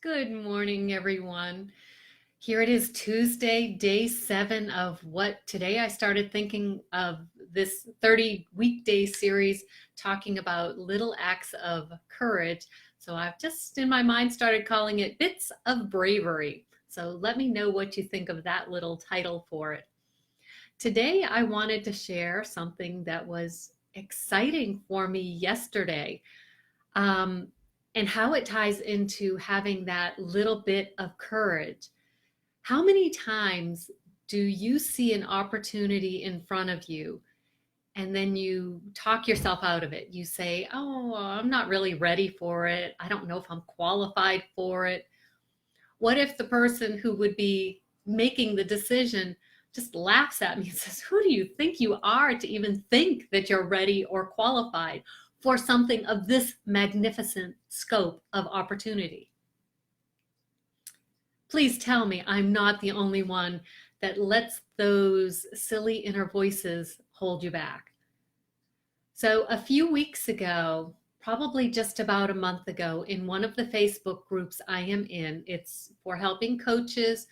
Good morning, everyone. Here it is Tuesday, day 7 of what today I started thinking of this 30 weekday series talking about little acts of courage. So I've just in my mind started calling it Bits of Bravery. So let me know what you think of that little title for it. Today I wanted to share something that was exciting for me yesterday. Um, and how it ties into having that little bit of courage. How many times do you see an opportunity in front of you and then you talk yourself out of it? You say, "Oh, I'm not really ready for it. I don't know if I'm qualified for it." What if the person who would be making the decision just laughs at me and says, "Who do you think you are to even think that you're ready or qualified for something of this magnificent scope of opportunity?" Please tell me I'm not the only one that lets those silly inner voices hold you back. So, a few weeks ago, probably just about a month ago, in one of the Facebook groups I am in, it's for helping coaches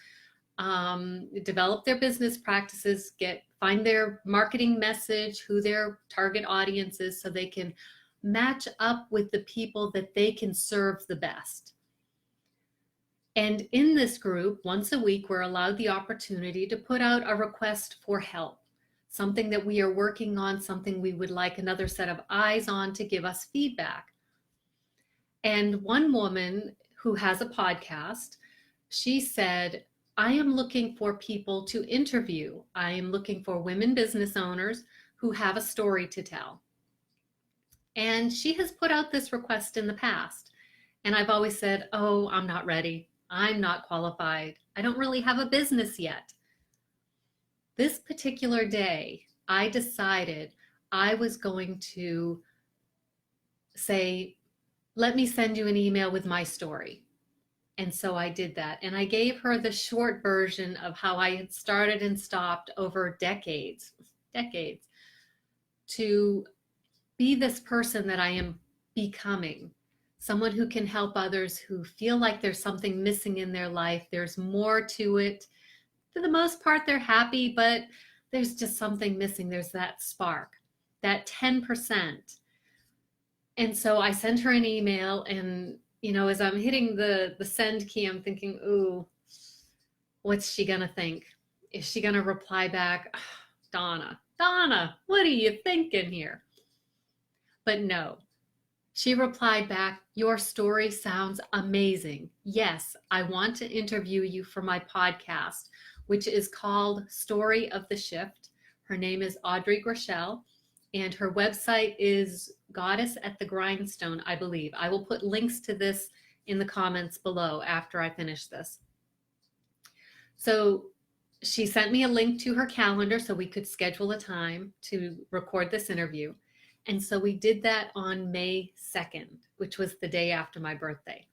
develop their business practices, find their marketing message, who their target audience is, so they can match up with the people that they can serve the best. And in this group, once a week, we're allowed the opportunity to put out a request for help, something that we are working on, something we would like another set of eyes on to give us feedback. And one woman who has a podcast, she said, "I am looking for people to interview. I am looking for women business owners who have a story to tell." And she has put out this request in the past. And I've always said, "Oh, I'm not ready. I'm not qualified. I don't really have a business yet." This particular day, I decided I was going to say, "Let me send you an email with my story." And so I did that. And I gave her the short version of how I had started and stopped over decades to be this person that I am becoming. Someone who can help others who feel like there's something missing in their life. There's more to it. For the most part, they're happy, but there's just something missing. There's that spark, that 10%. And so I sent her an email, and as I'm hitting the send key, I'm thinking, "Ooh, what's she gonna think? Is she gonna reply back, 'Donna, what are you thinking here?'" But no, she replied back, "Your story sounds amazing. Yes, I want to interview you for my podcast, which is called Story of the Shift." Her name is Audrey Groeschel, and her website is Goddess at the Grindstone, I believe. I will put links to this in the comments below after I finish this. So she sent me a link to her calendar so we could schedule a time to record this interview. And so we did that on May 2nd, which was the day after my birthday.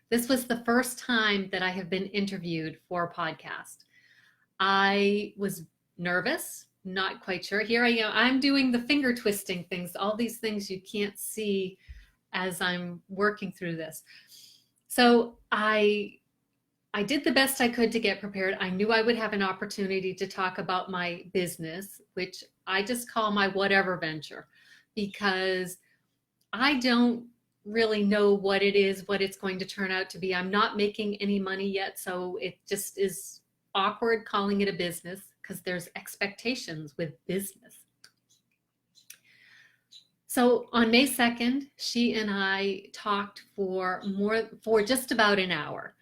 This was the first time that I have been interviewed for a podcast. I was nervous, not quite sure. Here I am. I'm doing the finger twisting things, all these things you can't see as I'm working through this. So I did the best I could to get prepared. I knew I would have an opportunity to talk about my business, which I just call my whatever venture, because I don't really know what it is, what it's going to turn out to be. I'm not making any money yet, so it just is awkward calling it a business because there's expectations with business. So on May 2nd, she and I talked for just about an hour.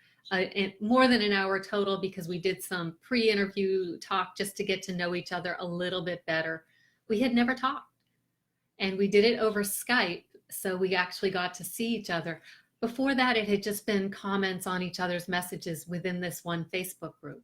More than an hour total, because we did some pre-interview talk just to get to know each other a little bit better. We had never talked, and we did it over Skype, so we actually got to see each other. Before that, it had just been comments on each other's messages within this one Facebook group.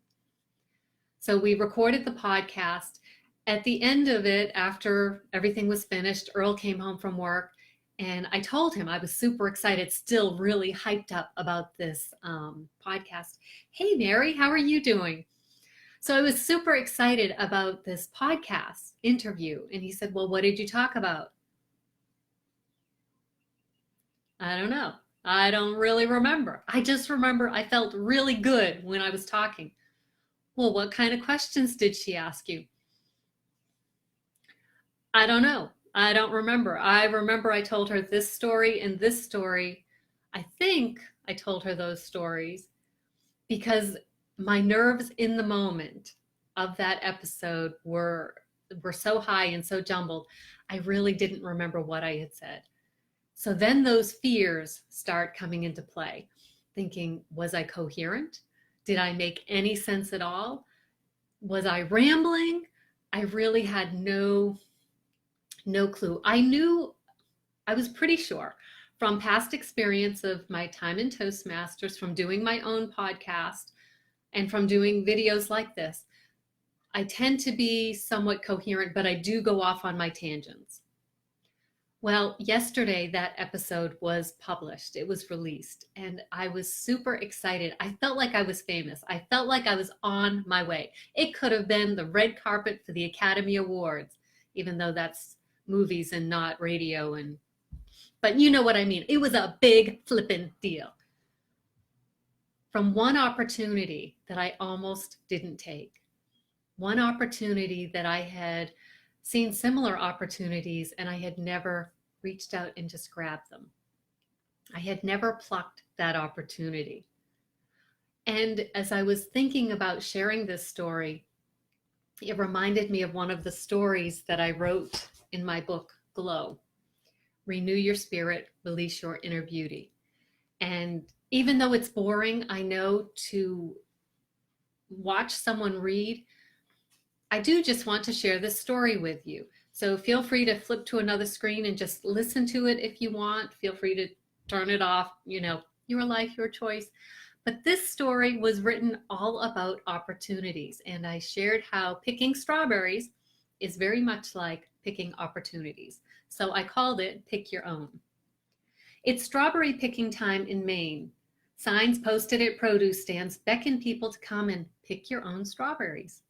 So we recorded the podcast. At the end of it, after everything was finished, Earl came home from work, and I told him I was super excited, still really hyped up about this podcast. "Hey, Mary, how are you doing?" So I was super excited about this podcast interview. And he said, "Well, what did you talk about?" I don't know. I don't really remember. I just remember I felt really good when I was talking. Well, what kind of questions did she ask you? I don't know. I don't remember. I remember I told her this story and this story. I think I told her those stories because my nerves in the moment of that episode were so high and so jumbled. I really didn't remember what I had said. So then those fears start coming into play. Thinking, was I coherent? Did I make any sense at all? Was I rambling? I really had no clue. I was pretty sure from past experience of my time in Toastmasters, from doing my own podcast, and from doing videos like this. I tend to be somewhat coherent, but I do go off on my tangents. Well, yesterday that episode was published. It was released, and I was super excited. I felt like I was famous. I felt like I was on my way. It could have been the red carpet for the Academy Awards, even though that's movies and not radio, and but you know what I mean. It was a big flippin' deal. From one opportunity that I almost didn't take, one opportunity that I had seen similar opportunities and I had never reached out and just grabbed them. I had never plucked that opportunity. And as I was thinking about sharing this story, it reminded me of one of the stories that I wrote in my book, Glow. Renew your spirit, release your inner beauty. And even though it's boring, I know to watch someone read, I do just want to share this story with you. So feel free to flip to another screen and just listen to it if you want. Feel free to turn it off, your life, your choice. But this story was written all about opportunities. And I shared how picking strawberries is very much like picking opportunities. So I called it Pick Your Own. It's strawberry picking time in Maine. Signs posted at produce stands beckon people to come and pick your own strawberries.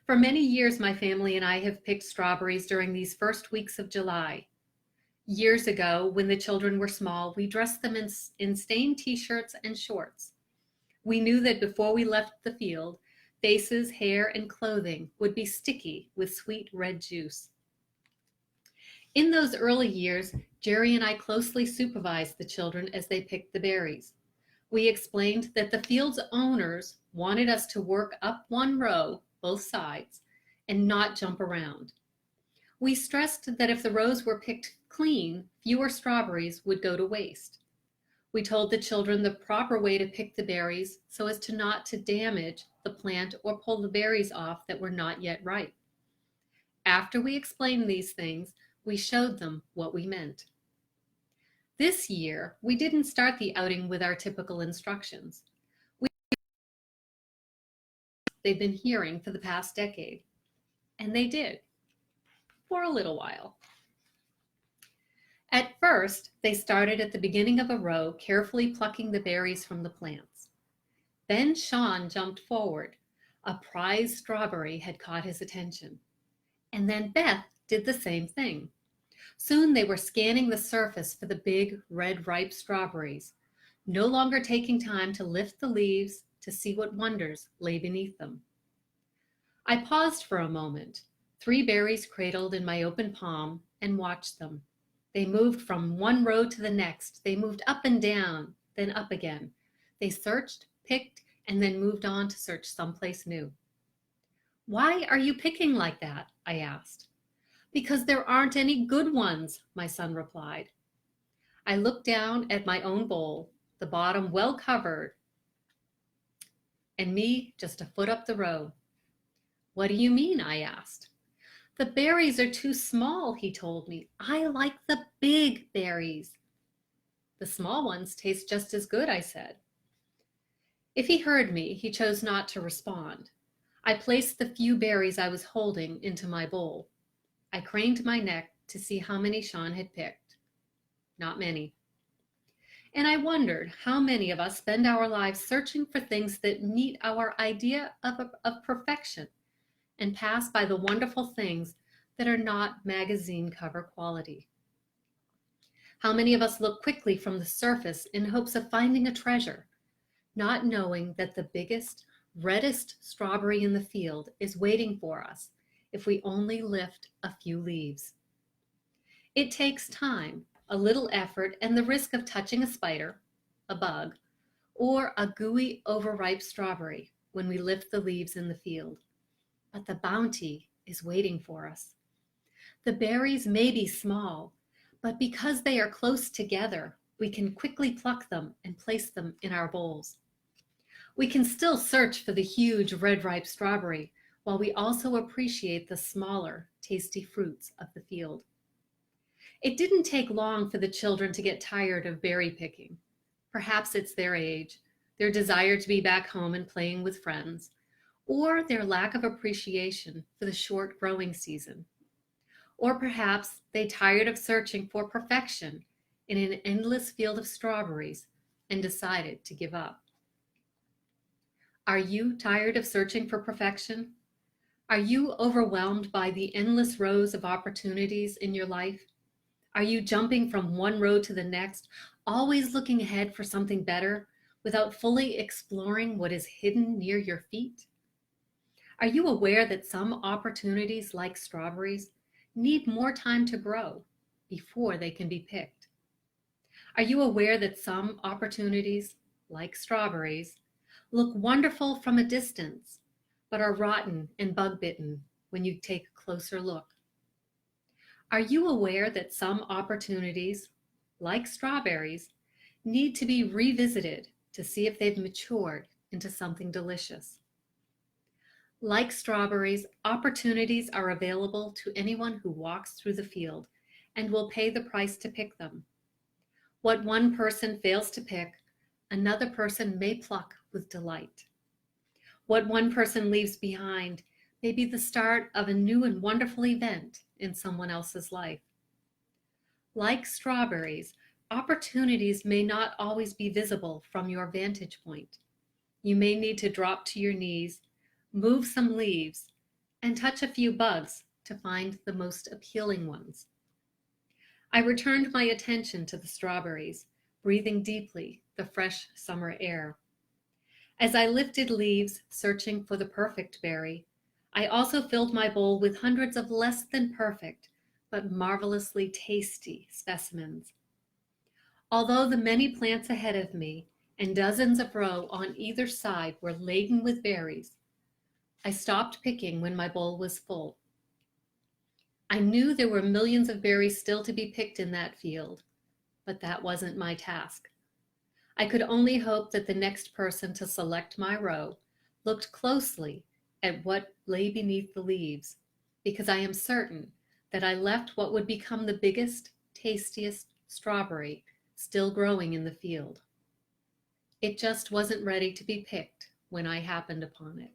For many years, my family and I have picked strawberries during these first weeks of July. Years ago, when the children were small, we dressed them in stained t-shirts and shorts. We knew that before we left the field, faces, hair, and clothing would be sticky with sweet red juice. In those early years, Jerry and I closely supervised the children as they picked the berries. We explained that the field's owners wanted us to work up one row, both sides, and not jump around. We stressed that if the rows were picked clean, fewer strawberries would go to waste. We told the children the proper way to pick the berries so as to not to damage the plant or pull the berries off that were not yet ripe. After we explained these things, we showed them what we meant. This year, we didn't start the outing with our typical instructions. They've been hearing for the past decade. And they did, for a little while. At first, they started at the beginning of a row, carefully plucking the berries from the plants. Then Sean jumped forward. A prize strawberry had caught his attention. And then Beth did the same thing. Soon they were scanning the surface for the big, red, ripe strawberries, no longer taking time to lift the leaves to see what wonders lay beneath them. I paused for a moment, 3 berries cradled in my open palm, and watched them. They moved from one row to the next. They moved up and down, then up again. They searched, picked, and then moved on to search someplace new. "Why are you picking like that?" I asked. "Because there aren't any good ones," my son replied. I looked down at my own bowl, the bottom well covered, and me just a foot up the row. "What do you mean?" I asked. "The berries are too small," he told me. "I like the big berries." "The small ones taste just as good," I said. If he heard me, he chose not to respond. I placed the few berries I was holding into my bowl. I craned my neck to see how many Sean had picked. Not many. And I wondered how many of us spend our lives searching for things that meet our idea of perfection and pass by the wonderful things that are not magazine cover quality. How many of us look quickly from the surface in hopes of finding a treasure, not knowing that the biggest, reddest strawberry in the field is waiting for us if we only lift a few leaves? It takes time, a little effort, and the risk of touching a spider, a bug, or a gooey, overripe strawberry when we lift the leaves in the field. But the bounty is waiting for us. The berries may be small, but because they are close together, we can quickly pluck them and place them in our bowls. We can still search for the huge red ripe strawberry while we also appreciate the smaller, tasty fruits of the field. It didn't take long for the children to get tired of berry picking. Perhaps it's their age, their desire to be back home and playing with friends, or their lack of appreciation for the short growing season. Or perhaps they tired of searching for perfection in an endless field of strawberries and decided to give up. Are you tired of searching for perfection? Are you overwhelmed by the endless rows of opportunities in your life? Are you jumping from one road to the next, always looking ahead for something better without fully exploring what is hidden near your feet? Are you aware that some opportunities, like strawberries, need more time to grow before they can be picked? Are you aware that some opportunities, like strawberries, look wonderful from a distance, but are rotten and bug-bitten when you take a closer look? Are you aware that some opportunities, like strawberries, need to be revisited to see if they've matured into something delicious? Like strawberries, opportunities are available to anyone who walks through the field and will pay the price to pick them. What one person fails to pick, another person may pluck with delight. What one person leaves behind may be the start of a new and wonderful event in someone else's life. Like strawberries, opportunities may not always be visible from your vantage point. You may need to drop to your knees, move some leaves, and touch a few bugs to find the most appealing ones. I returned my attention to the strawberries, breathing deeply the fresh summer air. As I lifted leaves, searching for the perfect berry, I also filled my bowl with hundreds of less than perfect, but marvelously tasty specimens. Although the many plants ahead of me and dozens of rows on either side were laden with berries, I stopped picking when my bowl was full. I knew there were millions of berries still to be picked in that field, but that wasn't my task. I could only hope that the next person to select my row looked closely at what lay beneath the leaves, because I am certain that I left what would become the biggest, tastiest strawberry still growing in the field. It just wasn't ready to be picked when I happened upon it.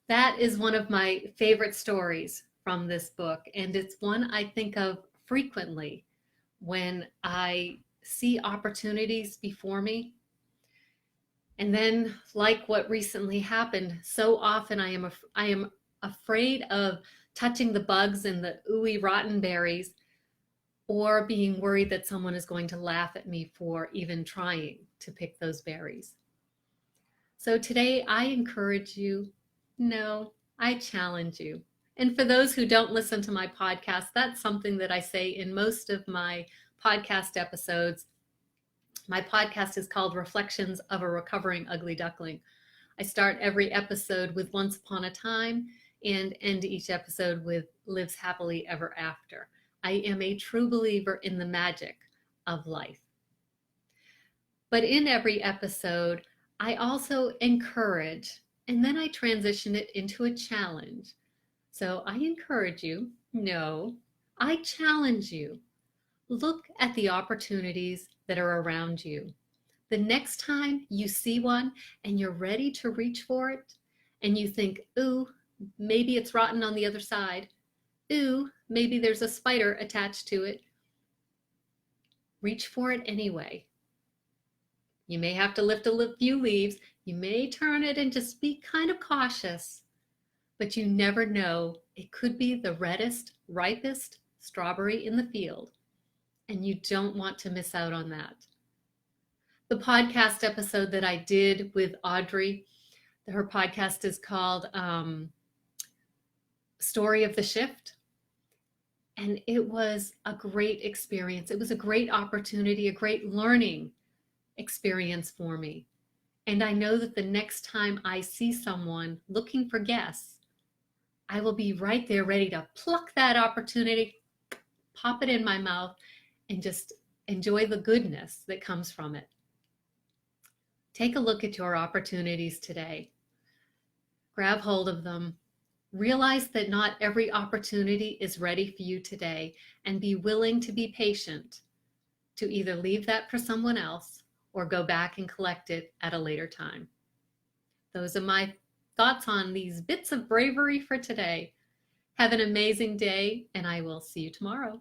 That is one of my favorite stories from this book, and it's one I think of frequently when I see opportunities before me. And then, like what recently happened, so often I am afraid of touching the bugs and the ooey rotten berries, or being worried that someone is going to laugh at me for even trying to pick those berries. So today I encourage you, no, I challenge you. And for those who don't listen to my podcast, that's something that I say in most of my podcast episodes. My podcast is called Reflections of a Recovering Ugly Duckling. I start every episode with Once Upon a Time and end each episode with Lives Happily Ever After. I am a true believer in the magic of life. But in every episode, I also encourage, and then I transition it into a challenge. So I encourage you, no, I challenge you. Look at the opportunities that are around you. The next time you see one and you're ready to reach for it, and you think, ooh, maybe it's rotten on the other side. Ooh, maybe there's a spider attached to it. Reach for it anyway. You may have to lift a few leaves. You may turn it and just be kind of cautious, but you never know. It could be the reddest, ripest strawberry in the field, and you don't want to miss out on that. The podcast episode that I did with Audrey, her podcast is called Story of the Shift. And it was a great experience. It was a great opportunity, a great learning experience for me. And I know that the next time I see someone looking for guests, I will be right there ready to pluck that opportunity, pop it in my mouth, and just enjoy the goodness that comes from it. Take a look at your opportunities today. Grab hold of them. Realize that not every opportunity is ready for you today, and be willing to be patient to either leave that for someone else or go back and collect it at a later time. Those are my thoughts on these bits of bravery for today. Have an amazing day, and I will see you tomorrow.